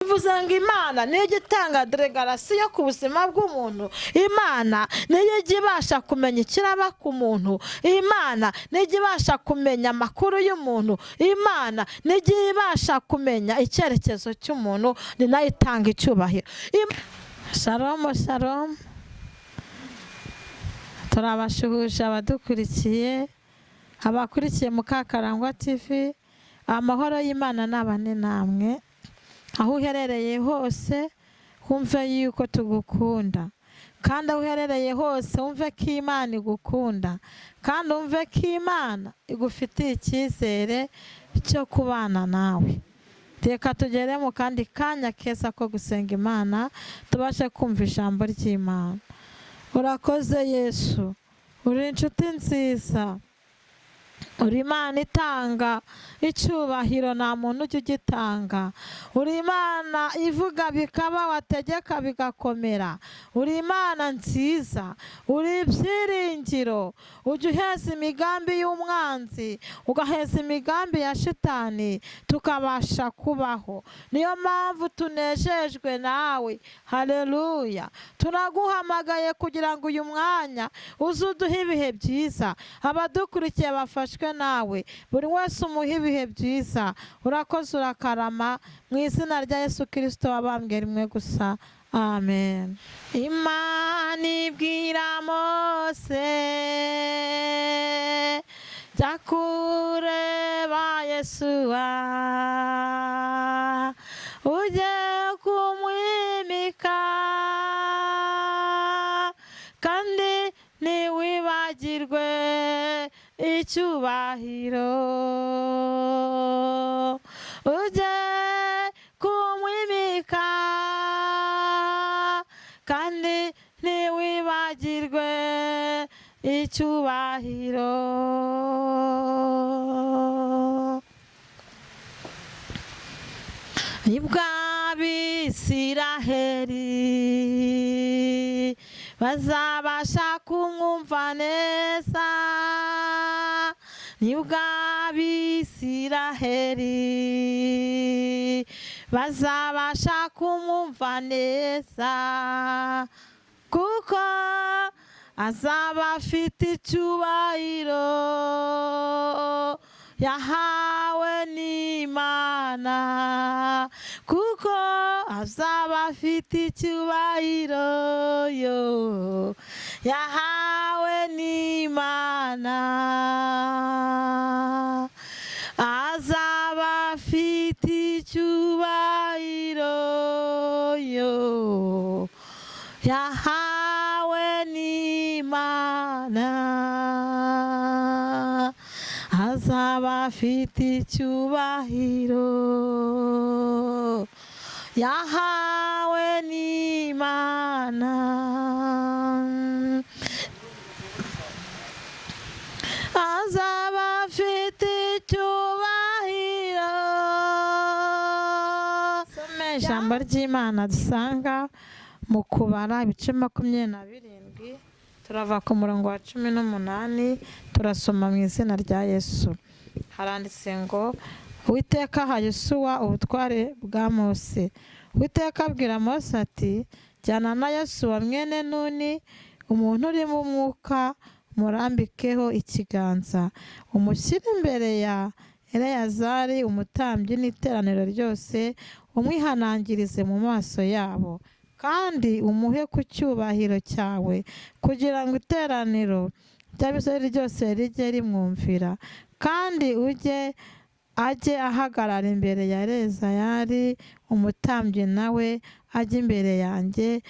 bivuze ngo Imana niyo itanga deregarasiyo ku buzima bw'umuntu. Imana niyo ibasha kumenya ikiraba ku muntu. Imana niyo ibasha kumenya amakuru y'umuntu. Imana niyo ibasha kumenya icyerekezo cy'umuntu, ni nayo itanga icyubahiro. Shalom shalom, turabashuhuje abadukurikiye, abakurikiye Mukakarangwa TV. Amahoro y'Imana n'abane namwe aho uherereye hose. Wumve yuko tugukunda, kandi aho uherereye hose wumve ko Imana igukunda, kandi wumve ko Imana igufitiye icyizere cyo kubana nawe. Reka tugere mu kandi kanya keza ko gusenga Imana, tubashe kumva ijambo ry'Imana. Urakoze Yesu, uri inshuti nziza, uri Imana itanga icyubahiro, nta muntu ujya ugitanga. Uri Imana ivuga bikaba, wategeka bigakomera. Uri Imana nziza, uri ibyiringiro. Ujya uheza imigambi y'umwanzi, ugaheza imigambi ya shitani, tukabasha kubaho. Niyo mpamvu tunejejwe nawe. Haleluya. Turaguhamagaye kugira ngo uyu mwanya uze uduhe ibihe byiza. Abadukurikiye bafashwe nawe, buri wese umuha ibihe byiza. Urakoze, urakarama, mu izina rya Yesu Kristo wabambwe rimwe gusa. Amen. Imana ibwira Mose, jya kureba Yesuwa, ujye kumwimika, kandi ntiwibagirwe icyubahiro. Ujye kumwimika, kandi ntiwibagirwe icyubahiro. Nibwo Abisiraheli bazabasha kumwumva neza. Nibwo Abisiraheli bazabasha kumwumva neza, kuko azaba afite icyubahiro yahawe n'Imana, kuko azaba afite icyubahiro yahawe n'Imana. Azaba afite icyubahiro yahawe n'Imana. Azaba afite icyubahiro yahawe n'Imana. Azaba afite icyubahiro. Ijambo ry'Imana dusanga mu Kubara ibice 27, turava ku murongo wa 18, turasoma mu izina rya Yesu. Haranditse ngo, Uwiteka aha Yosuwa ubutware bwa Mose. Uwiteka abwira Mose ati, jyana na Yosuwa mwene Nuni, umuntu urimo umwuka, murambikeho ikiganza, umushyire imbere ya Eleyazari umutambyi n'iteraniro ryose, umwihanangirize mu maso yabo, kandi umuhe ku cyubahiro cyawe, kugira ngo iteraniro ry'Abisirayeli ryose rijye rimwumvira. Kandi ajye ahagarara imbere ya Eleyazari umutambyi, nawe ajye imbere yanjye,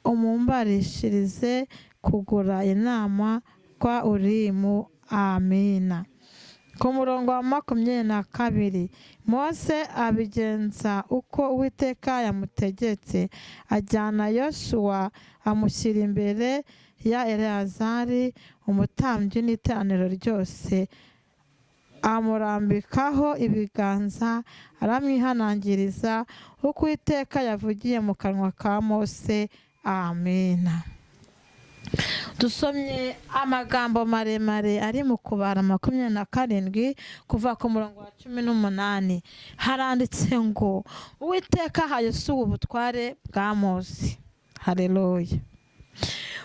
umumbarishirize kugura inama kwa Urimu. Amina. Ku murongo wa 22, Mose abigenza uko Uwiteka yamutegetse, ajyana Yosuwa amushyira imbere ya Eleyazari umutambyi n'iteraniro ryose, amurambikaho ibiganza, aramwihanangiriza uko Uwiteka yavugiye mu kanwa ka Mose. Amina. dusomye amagambo maremare ari mu Kubara 27 kuva ku murongo wa 18. Haranditse ngo Uwiteka ahaye Yosuwa ubutware bwa Mose. Haleluya.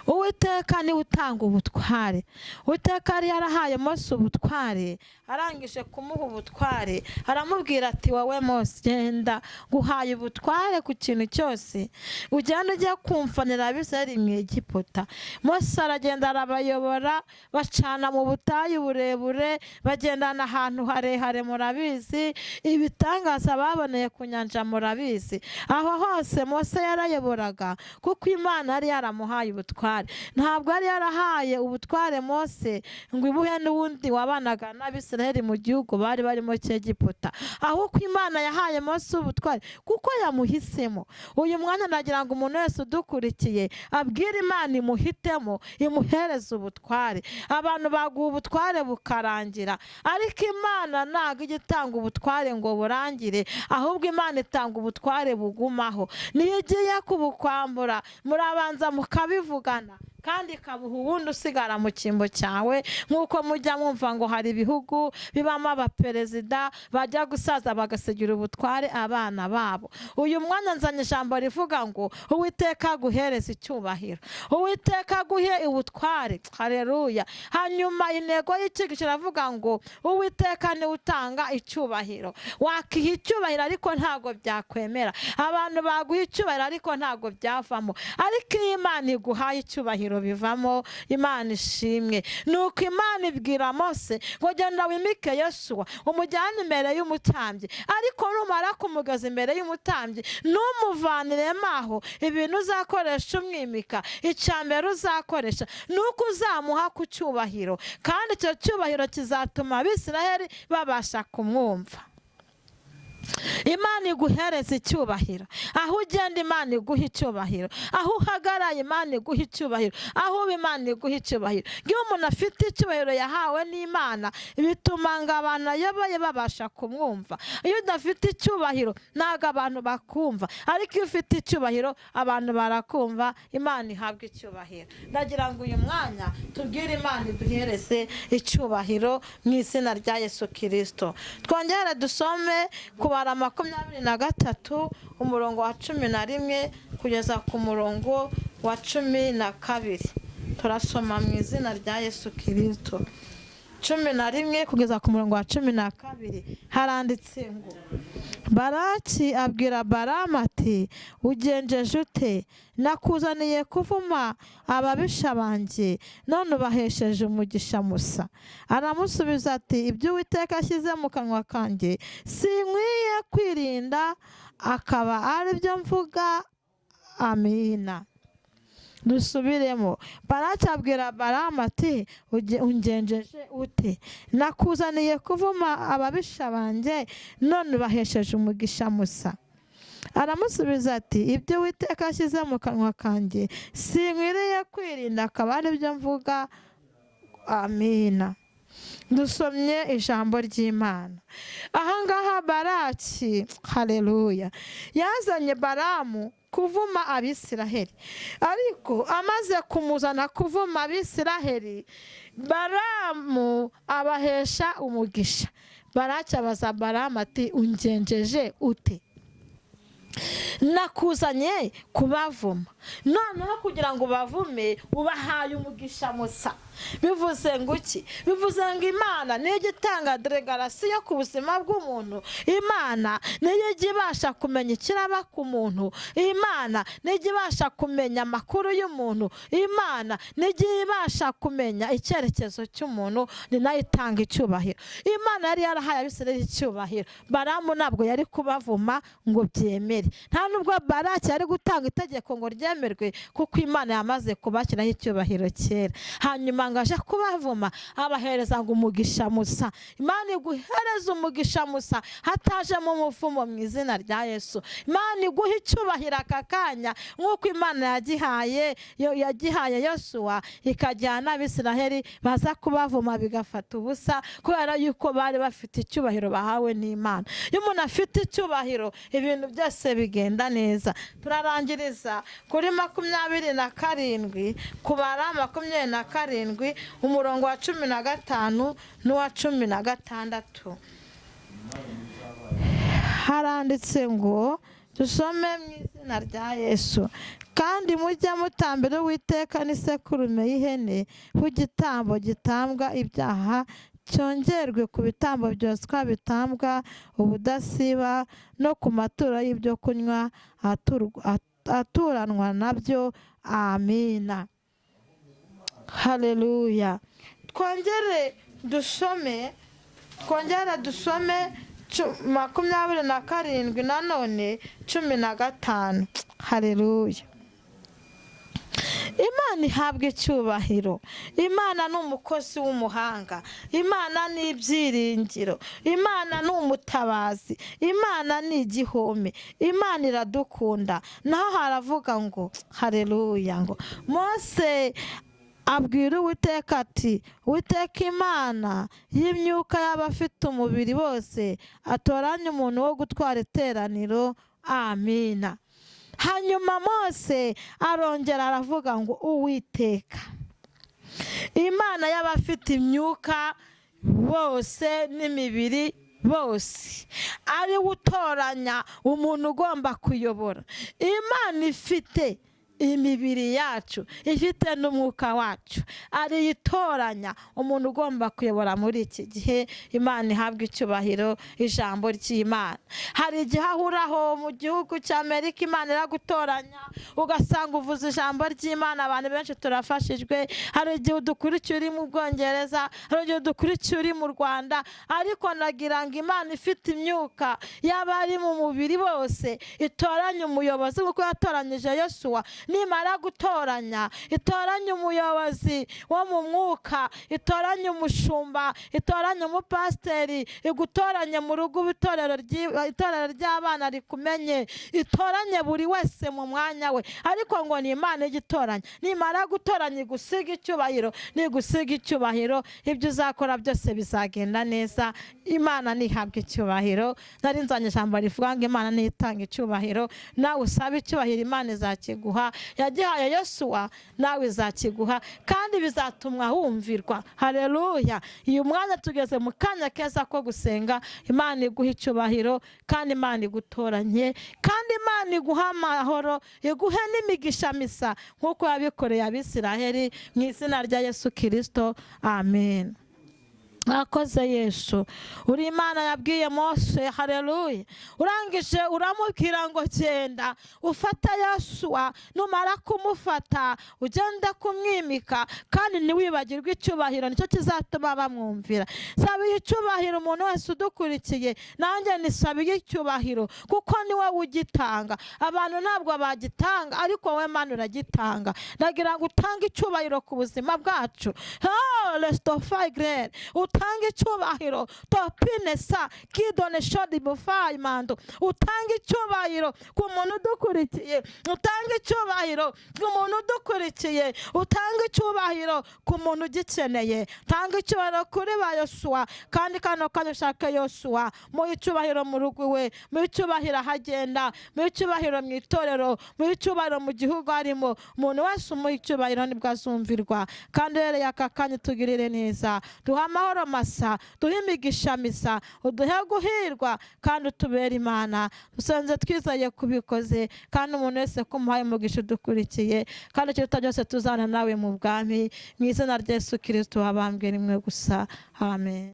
Uwiteka niwe utanga ubutware. Uwiteka yari yarahaye Mose ubutware, arangije kumuha ubutware aramubwira ati wowe Mose, genda guhaye ubutware ku kintu cyose, ugenda ujya kumfanira Abisirayeli mu Egiputa. Mose aragenda arabayobora, bacana mu butayu burebure, bagendana ahantu harehare, murabizi ibitangaza baboneye ku nyanja, murabizi aho hose Mose yarayoboraga kuko Imana yari yaramuhaye ubutware. Ntabwo yari yarahaye ubutware Mose ngo ibuhe n'uwundi wabanaga n'Abisirayeli mu gihugu bari barimo cy'Egiputa, ahubwo Imana yahaye Mose ubutware kuko yamuhisemo. Uyu mwanya ndagira ngo umuntu wese udukurikiye abwire Imana imuhitemo, imuhereze ubutware. Abantu baguha ubutware bukarangira, ariko Imana ntabwo ijya itanga ubutware ngo burangire, ahubwo Imana itanga ubutware bugumaho. Niyo igiye kubukwambura murabanza mukabivugana, kandi ikabuha ubundi usigara mu cyimbo cyawe. Nk'uko mujya mwumva ngo hari ibihugu bibamo abaperezida bajya gusaza bagasigira ubutware abana babo. Uyu mwanya nzanye ijambo rivuga ngo Uwiteka aguhereze icyubahiro, Uwiteka aguhe ubutware. Haleluya. Hanyuma intego y'iki kiravuga ngo Uwiteka niwe utanga icyubahiro. Wakiha icyubahiro ariko ntago byakwemera, abantu baguha icyubahiro ariko ntago byavamo, ariko iyo Imana iguhaye icyubahiro bivamo. Imana ishimwe. Nuko Imana ibwira Mose ngo genda wimike Yosuwa umujyane imbere y'umutambyi, ariko numara kumugeza imbere y'umutambyi ntumuvaniremo aho ibintu uzakoresha umwimika. Icyambere uzakoresha nuko uzamuha ku cyubahiro, kandi icyo cyubahiro kizatuma Abisirayeli babasha kumwumva. Imana iguhereza icyubahiro. Aho ugenda Imana iguha icyubahiro, aho uhagaraye Imana iguha icyubahiro, aho uba Imana iguha icyubahiro. Iyo umuntu afite icyubahiro yahawe n'Imana bituma ngo abantu ayoboye babasha kumwumva. Iyo udafite icyubahiro ntabwo abantu bakumva, ariko iyo ufite icyubahiro abantu barakumva. Imana ihabwa icyubahiro. Ndagira ngo uyu mwanya tubwire Imana iduhereze icyubahiro mu izina rya Yesu Kristo. Twongere dusome Kubara 23 umurongo wa 11 kugeza ku murongo wa 12. Turasoma mu izina rya Yesu Kristo. 11 kugeza ku murongo wa 12 haranditse ngo Baraki abwira Balamu ati ugenjeje ute? Nakuzaniye kuvuma ababisha banjye, none ubahesheje umugisha musa. Aramusubiza ati ibyo Uwiteka ashyize mu kanwa kanjye sinkwiye kwirinda akaba ari byo mvuga. Amina. Dusubiremo. Baraki abwira Balamu ati ungenjeje ute? Nakuzaniye kuvuma ababisha banjye, none ubahesheje umugisha musa. Aramusubiza ati ibyo Uwiteka ashyize mu kanwa kanjye sinkwiriye kwirinda akaba ari byo mvuga. Amina. Dusomye ijambo ry'Imana. Ahangaha Baraki, haleluya, yazanye Balamu kuvuma Abisiraheli, ariko amaze kumuzana kuvuma Abisiraheli, Balamu abahesha umugisha. Baraki abaza Balamu ati ungenjeje ute? Nakuzanye kubavuma, noneho kugira ngo bavume ubahaye umugisha musa. Bivuze ngo iki? Bivuze ngo Imana niyo gitanga deregarasiyo ku buzima bw'umuntu. Imana niyo ibasha kumenya ikiraba ku muntu. Imana niyo ibasha kumenya amakuru y'umuntu. Imana niyo ibasha kumenya icyerekezo cy'umuntu, ni nayo itanga icyubahiro. Imana yari yarahaye Abisirayeli icyubahiro, Balamu ntabwo yari kubavuma ngo byemere. Nta nubwo Baraki yari gutanga itegeko ngo ryemerwe, kuko Imana yamaze kubashyiraho icyubahiro kera. Hanyuma ngo aje kubavuma abahereza ngo umugisha musa. Imana iguhereza umugisha musa hatajemo umuvumo mu izina rya Yesu. Imana iguha icyubahiro aka kanya nk'uko Imana yagihaye Yosuwa, ikajyana Abisiraheli baza kubavuma bigafata ubusa, kubera yuko bari bafite icyubahiro bahawe n'Imana. Iyo umuntu afite icyubahiro ibintu byose bigenda bizagenda neza. Turarangiriza kuri 27 kubara 27 umurongo wa 15 n'uwa 16. Haranditse ngo dusome mu izina rya Yesu. Kandi mujya mutambira Uwiteka n'isekurume y'ihene nk'igitambo gitambwa ibyaha, cyongerwe ku bitambo byoswa bitambwa ubudasiba no ku maturo y'ibyo kunywa aturanwa nabyo. Amina. Haleluya. Twongere dusome 27 nanone 15. Haleluya. Imana ihabwa icyubahiro. Imana ni umukozi w'umuhanga. Imana ni ibyiringiro. Imana ni umutabazi. Imana ni igihome. Imana iradukunda. Naho haravuga ngo haleluya, ngo Mose abwira Uwiteka ati, Uwiteka Imana y'imyuka y'abafite umubiri bose atoranya umuntu wo gutwara iteraniro. Amina. Hanyuma Mose arongera aravuga ngo Uwiteka Imana y'abafite imyuka bose n'imibiri bose ari utoranya umuntu ugomba kuyobora. Imana ifite imibiri yacu, ifite n'umwuka wacu, ari itoranya umuntu ugomba kuyobora muri iki gihe. Imana ihabwa icyubahiro. Ijambo ry'Imana, hari igihe ahuraho mu gihugu cy'Amerika Imana iragutoranya ugasanga uvuze ijambo ry'Imana, abantu benshi turafashijwe. Hari igihe udukurikiye uri mu Bwongereza, hari igihe udukurikiye uri mu Rwanda, ariko nagira ngo Imana ifite imyuka y'abari mu mubiri bose itoranya umuyobozi kuko yatoranyije Yosuwa. Nimara gutoranya, itoranya umuyobozi wo mu mwuka, itoranya umushumba, itoranya umupasiteri, igutoranye mu rugo, itorero ry'abana rikumenye, itoranye buri wese mu mwanya we. Ariko ngo ni Imana igitoranya. Nimara gutoranya igusiga icyubahiro, nigusiga icyubahiro ibyo uzakora byose bizagenda neza. Imana nihabwa icyubahiro. Nari nzanye ijambo rivuga ngo Imana nitanga icyubahiro. Nawe usaba icyubahiro, Imana izakiguha. Yagihaye Yosuwa, nawe izakiguha, kandi bizatumwa wumvirwa. Haleluya. Uyu mwanya tugeze mu kanya keza ko gusenga. Imana iguha icyubahiro, kandi Imana igutoranye, kandi Imana iguha amahoro, iguhe n'imigisha misa nk'uko yabikoreye Abisiraheli, mu izina rya Yesu Kristo. Amen. Akoze Yesu. Uri Imana yabwiye Mose. Haleluya. Urangije uramubwira ngo genda ufata Yosuwa, numara kumufata ugenda kumwimika, kandi ntiwibagirwe icyubahiro, nicyo kizatuma bamwumvira. Sabiye icyubahiro umuntu wese udukurikiye, nanjye nisabiye icyubahiro kuko niwe ugitanga. Abantu ntabwo bagitanga, ariko wowe Mana uragitanga. Ndagira ngo utange icyubahiro ku buzima bwacu. Utange icyubahiro topinesa kidone shodi bufai mando. Utange icyubahiro ku muntu udukurikiye. Utange icyubahiro ku muntu udukurikiye. Utange icyubahiro ku muntu ugikeneye. Tanga icyubahiro kuri ba Yosuwa, kandi kano kanya ushaka Yosuwa mu icyubahiro mu rugo we, mu icyubahiro ahagenda, mu icyubahiro mu itorero, mu icyubahiro mu gihugu arimo. Umuntu wese mu icyubahiro nibwo azumvirwa. Kandi rero aka kanya tugirire neza, duha amahoro masa, duhe imigisha misa, uduhe guhirwa, kandi utubere Imana. Dusenze twizeye kubikoze, kandi umuntu wese ko umuhaye umugisha udukurikiye, kandi ikiruta byose tuzana nawe mu bwami, mu izina rya Yesu Kristo wabambwe rimwe gusa. Amen.